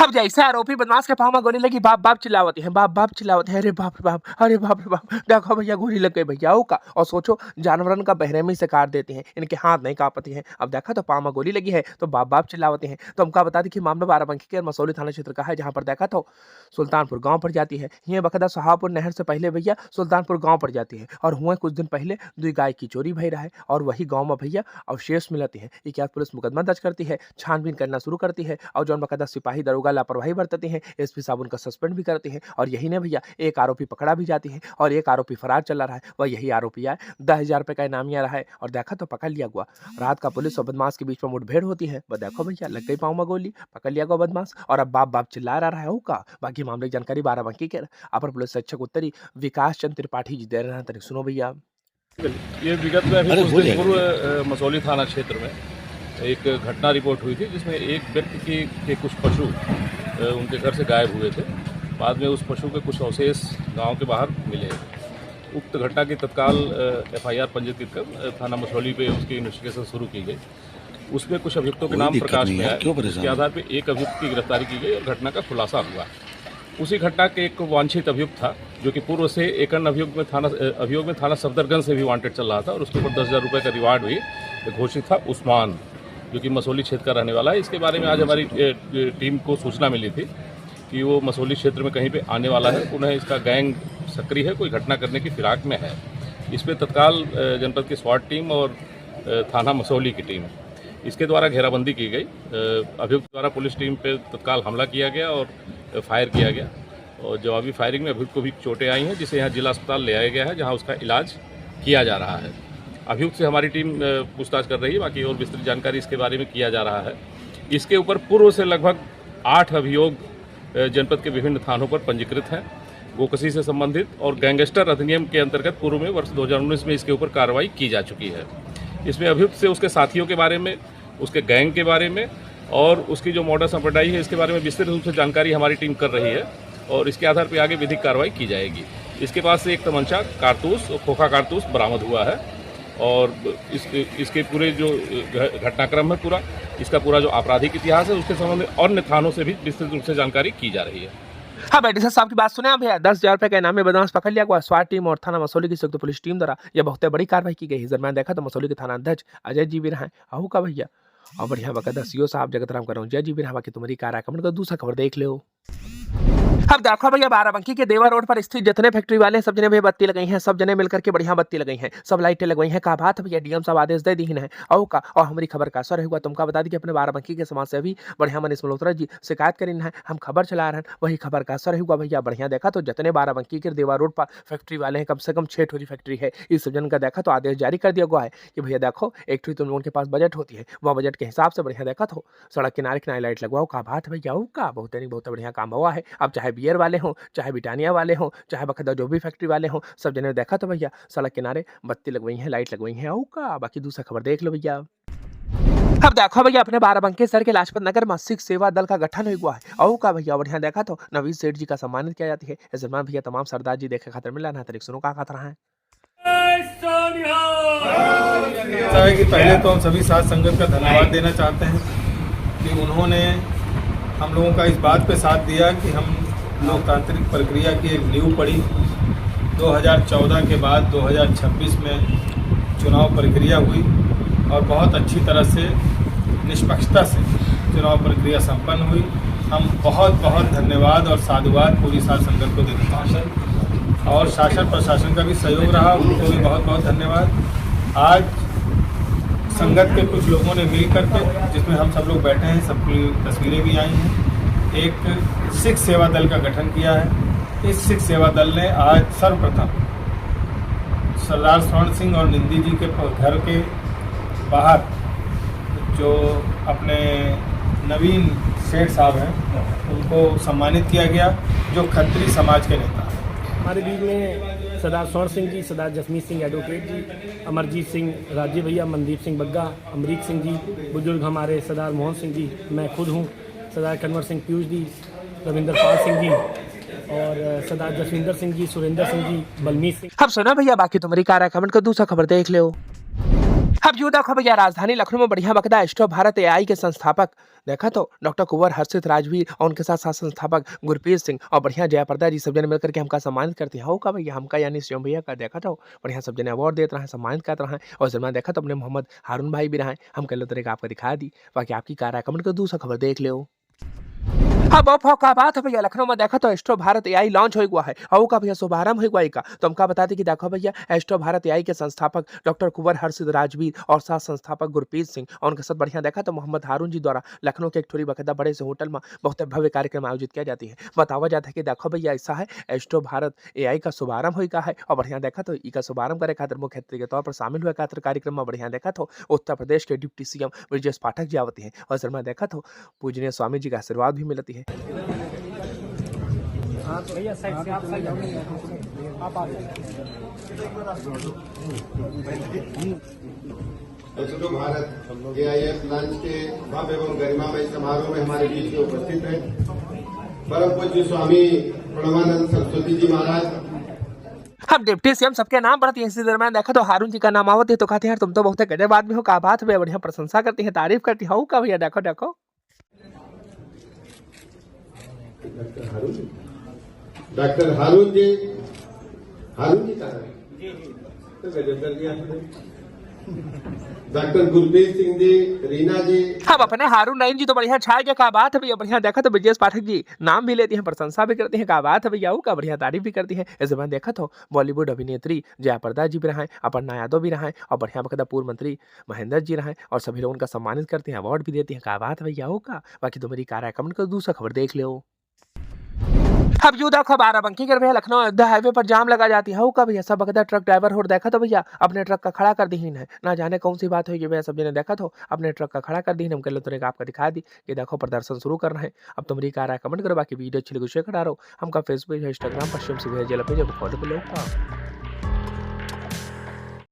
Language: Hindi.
अब जैसे आरोपी बदमाश के पाँव में गोली लगी, बाप बाप चिल्लावती है, बाप बाप चिल्लावती है, अरे बाप रे बाप, अरे बाप रे बाप, देखो भैया गोली लग गई भैया का। और सोचो जानवरन का बेरहमी से काट देती हैं, इनके हाथ नहीं कांपती हैं। अब देखा तो पाँव में गोली लगी है तो बाप बाप चिल्लावती हैं। तो हमका बता दें कि मामला बाराबंकी के मसौली थाना क्षेत्र का है, जहाँ पर देखा तो सुल्तानपुर गांव पड़ जाती है। ये बकायदा सोहापुर नहर से पहले भैया सुल्तानपुर गांव पड़ जाती है। और हुए कुछ दिन पहले 2 गाय की चोरी भई रहा है और वही गांव में भैया अवशेष मिलती है। एक पुलिस मुकदमा दर्ज करती है, छानबीन करना शुरू करती है और जौन बकायदा सिपाही दरोगा लापरवाही बरतती है, एसपी साहब उनका सस्पेंड भी करती है। और यही ने भैया एक आरोपी पकड़ा भी जाती है और एक आरोपी फरार चला रहा है। वह यही आरोपी है, 10,000 रुपए का इनामिया रहा है और देखा तो पकड़ लिया गया। रात का पुलिस और बदमाश के बीच में मुठभेड़ होती है। वह देखो भैया लग गई पाँव में गोली, पकड़ लिया गया बदमाश और अब बाप बाप चिल्ला रहा है का। बाकी मामले की जानकारी बाराबंकी के अपर पुलिस अधीक्षक उत्तरी विकास चंद्र त्रिपाठी जी दे रहे हैं। तनिक सुनो भैया। ये विगत में अभी कुछ दिन पूर्व मसौली थाना क्षेत्र में एक घटना रिपोर्ट हुई थी, जिसमें एक व्यक्ति के कुछ पशु उनके घर से गायब हुए थे। बाद में उस पशु के कुछ अवशेष गांव के बाहर मिले। उक्त घटना की तत्काल एफआईआर पंजीकृत कर थाना मसौली पे उसकी इन्वेस्टिगेशन शुरू की गई। उसमें कुछ अभियुक्तों के नाम प्रकाश में आए। इसके आधार पर एक अभियुक्त की गिरफ्तारी की गई और घटना का खुलासा हुआ। उसी घटना के एक वांछित अभियुक्त था, जो कि पूर्व से एक अन्य अभियोग में थाना सफदरगंज से भी वांटेड चल रहा था और उसके ऊपर 10,000 रुपये का रिवार्ड भी घोषित था। उस्मान, जो कि मसौली क्षेत्र का रहने वाला है। इसके बारे में आज हमारी टीम को सूचना मिली थी कि वो मसौली क्षेत्र में कहीं पे आने वाला है। उन्हें इसका गैंग सक्रिय है, कोई घटना करने की फिराक में है। इसमें तत्काल जनपद की स्वाट टीम और थाना मसौली की टीम इसके द्वारा घेराबंदी की गई। अभियुक्त द्वारा पुलिस टीम पे तत्काल हमला किया गया और फायर किया गया और जवाबी फायरिंग में अभियुक्त को भी चोटें आई हैं, जिसे यहाँ जिला अस्पताल ले आया गया है, जहाँ उसका इलाज किया जा रहा है। अभियुक्त से हमारी टीम पूछताछ कर रही है। बाकी और विस्तृत जानकारी इसके बारे में किया जा रहा है। इसके ऊपर पूर्व से लगभग 8 अभियोग जनपद के विभिन्न थानों पर पंजीकृत हैं। गोकसी से संबंधित और गैंगस्टर अधिनियम के अंतर्गत पूर्व में वर्ष 2019 में इसके ऊपर कार्रवाई की जा चुकी है। इसमें अभियुक्त से उसके साथियों के बारे में, उसके गैंग के बारे में और उसकी जो मॉडस ऑपरेंडी है, इसके बारे में विस्तृत रूप से जानकारी हमारी टीम कर रही है और इसके आधार पर आगे विधिक कार्रवाई की जाएगी। इसके पास से एक तमंचा, कारतूस और खोखा कारतूस बरामद हुआ है और इसके पूरे जो घटनाक्रम है, पूरा इसका पूरा जो आपराधिक इतिहास है, उसके संबंध में अन्य थानों से भी विस्तृत रूप से जानकारी की जा रही है। हाँ बैठे साहब की बात सुने भैया। 10,000 रुपए का इनाम में बदमाश पकड़ लिया गया। स्वाट टीम और थाना मसौली की संयुक्त पुलिस टीम द्वारा यह बहुत बड़ी कार्रवाई की गई। इस दरमियान देखा तो मसौली के थाना अध्यक्ष अजय जी भी रहे आहू का भैया और बढ़िया बकायदा सीओ साहब जगतराम कर रहा हूँ जय जी भी रहा। बाकी तुम्हारी कार कमेंट कर दूसरा खबर देख लो। अब देखो भैया बाराबंकी के देवा रोड पर स्थित जितने फैक्ट्री वाले हैं, सब जने भैया बत्ती लगाई हैं, सब जने मिलकर के बढ़िया बत्ती लगाई हैं, सब लाइटें लगवाई हैं। का बात है भैया, डीएम साहब आदेश दे दी है और हमारी खबर का असर हुआ। तुमका बता दी कि अपने बाराबंकी के समाज से भी बढ़िया मनीष मल्होत्रा जी शिकायत करी है, हम खबर चला रहे हैं, वही खबर का असर हुआ भैया। बढ़िया देखा तो जितने बाराबंकी के देवा रोड पर फैक्ट्री वाले हैं, कम से कम 6 ठोरी फैक्ट्री है। इस सब जन का देखा तो आदेश जारी कर दिया गया है कि भैया देखो एक ठोरी तुम लोगों के पास बजट होती है, वह बजट के हिसाब से बढ़िया देखा तो सड़क किनारे किनारे लाइट लगवाओ। का बात है भैया का बहुत बढ़िया काम हुआ है। अब चाहे बियर वाले हों, चाहे बिटानिया वाले हों, चाहे बकायदा जो भी फैक्ट्री वाले हों, सब जने देखा तो भैया सड़क किनारे बत्ती लगवाई है, लाइट लगवाई है का। बाकी दूसरा खबर देख लो भैया। अब देखो भैया अपने बाराबंकी शहर के लाजपत नगर में सिख सेवा दल का गठन हुआ है और का भैया बढ़िया देखा तो नवीन सेठ जी का सम्मानित किया जाती है। इस दरमियान भैया तमाम सरदार जी देखे खातिर मिला ना। तरीक सुनो का खतरा है कि पहले तो हम सभी साथ संगत का धन्यवाद देना चाहते हैं कि उन्होंने हम लोगों का इस बात पे साथ दिया कि हम लोकतांत्रिक प्रक्रिया की एक नींव पड़ी। 2014 के बाद 2026 में चुनाव प्रक्रिया हुई और बहुत अच्छी तरह से निष्पक्षता से चुनाव प्रक्रिया संपन्न हुई। हम बहुत बहुत धन्यवाद और साधुवाद पूरी साथ संगत को देते हैं और शासन प्रशासन का भी सहयोग रहा, उनको भी बहुत बहुत धन्यवाद। आज संगत के कुछ लोगों ने मिल करके, जिसमें हम सब लोग बैठे हैं, सबकी तस्वीरें भी आई हैं, एक सिख सेवा दल का गठन किया है। इस सिख सेवा दल ने आज सर्वप्रथम सरदार स्वर्ण सिंह और निंदी जी के घर के बाहर जो अपने नवीन सेठ साहब हैं, उनको सम्मानित किया गया, जो खत्री समाज के नेता हैं। हमारे बीच में सरदार स्वर्ण सिंह जी, सरदार जसमीत सिंह एडवोकेट जी, अमरजीत सिंह राजी भैया, मनदीप सिंह बग्गा, अमरीक सिंह जी, बुजुर्ग हमारे सरदार मोहन सिंह जी, मैं खुद हूँ, सरदार कन्वर सिंह पीयूष जी, रविंदर पाल सिंह जी और सरदार जसविंदर सिंह जी, सुरेंद्र सिंह जी, बलमीत सिंह। अब सुना भैया। बाकी तुम्हारी कार कमेंट कर दूसरा खबर देख लो। अब यूं देखो भैया राजधानी लखनऊ में बढ़िया बकदा एस्ट्रो भारत एआई के संस्थापक देखा तो डॉक्टर कुंवर हर्षित राजवीर और उनके साथ साथ संस्थापक गुरप्रीत सिंह और बढ़िया जयाप्रदा जी सब जने मिलकर के हमका सम्मानित करते हैं। हो का भैया हमका यानी शिवम भैया का देखा तो बढ़िया सब जने अवार्ड देते रहे, सम्मानित करते रहे। और जब देखा तो अपने मोहम्मद हारून भाई भी रहे, हम कल तरीका आपको दिखा दी। बाकी आपकी कार है कमेंट कर दूसरा खबर देख लो। हाँ बहुत का बात है भैया लखनऊ में देखा तो एस्ट्रो भारत एआई लॉन्च हो हुआ है और का भैया शुभारंभ हुआ का तो हमका बता दें कि देखो भैया एस्ट्रो भारत एआई के संस्थापक डॉक्टर कुंवर हर्षित राजवीर और साथ संस्थापक गुरप्रीत सिंह और उनके साथ बढ़िया देखा तो मोहम्मद हारून जी द्वारा लखनऊ के एक थोड़ी बकायदा बड़े से होटल में बहुत भव्य कार्यक्रम आयोजित किया जाती है। बतावा जाता है कि देखो भैया ऐसा है एस्ट्रो भारत एआई का शुभारंभ हुआ है और बढ़िया देखा तो इसका शुभारंभ करे खातिर मुख्य अतिथि के तौर पर शामिल हुआ खातिर कार्यक्रम में बढ़िया देखा तो उत्तर प्रदेश के डिप्टी सीएम ब्रजेश पाठक जी आवती है और सर देखा तो पूजनीय स्वामी जी का आशीर्वाद भी मिलती है। भैया साइड से आप साइड आप आ एस्ट्रो भारत एआईएस लॉन्च के भव्य एवं गरिमामय समारोह में हमारे बीच में उपस्थित हैं परम पूज्य स्वामी प्रणवानंद सरस्वती जी महाराज। हम डिप्टी सीएम सबके नाम पढ़ती हैं। इसी दरम्यान देखा तो हारून जी का नाम आवत है तो कहते हैं तुम तो बहुत गजब आदमी हो, का बात है, बढ़िया प्रशंसा करती है, तारीफ करती है। का भैया देखो देखो डॉक्टर हारून जी का तो गजब कर दिया डॉक्टर गुरप्रीत सिंह जी, रीना जी। हम अपने हारून नाइन जी तो बढ़िया छाए के का बात है भैया, बढ़िया देखा तो ब्रजेश पाठक जी नाम भी लेती हैं, प्रशंसा भी करती हैं, का बात है भैया का बढ़िया तारीफ भी करती है। इस दरम्यान देखा तो बॉलीवुड अभिनेत्री जयाप्रदा जी भी रहे, अपर्णा यादव भी रहे और बढ़िया बकायदा पूर्व मंत्री महेंद्र जी रहे और सभी लोग उनका सम्मानित करते हैं, अवार्ड भी देती हैं, का बात है भैया का। बाकी तो मेरी कार है कमेंट कर दूसरा खबर देख लो। अब यूं देखो बाराबंकी के भैया लखनऊ अयोध्या हाईवे पर जाम लगा जाती है। का भैया सब बकायदा ट्रक ड्राइवर हो देखा तो भैया अपने ट्रक का खड़ा कर दी है, ना जाने कौन सी बात हुई भैया सब ने देखा तो अपने ट्रक का खड़ा कर दी। हम कल तो आपका दिखा दी कि देखो प्रदर्शन शुरू कर रहे हैं। अब तो मेरी कार है कमेंट करो, बाकी वीडियो अच्छी लगी शेयर करा रहा हूँ। हमका फेसबुक इंस्टाग्राम पश्चिम से भेज फॉलो कर लो।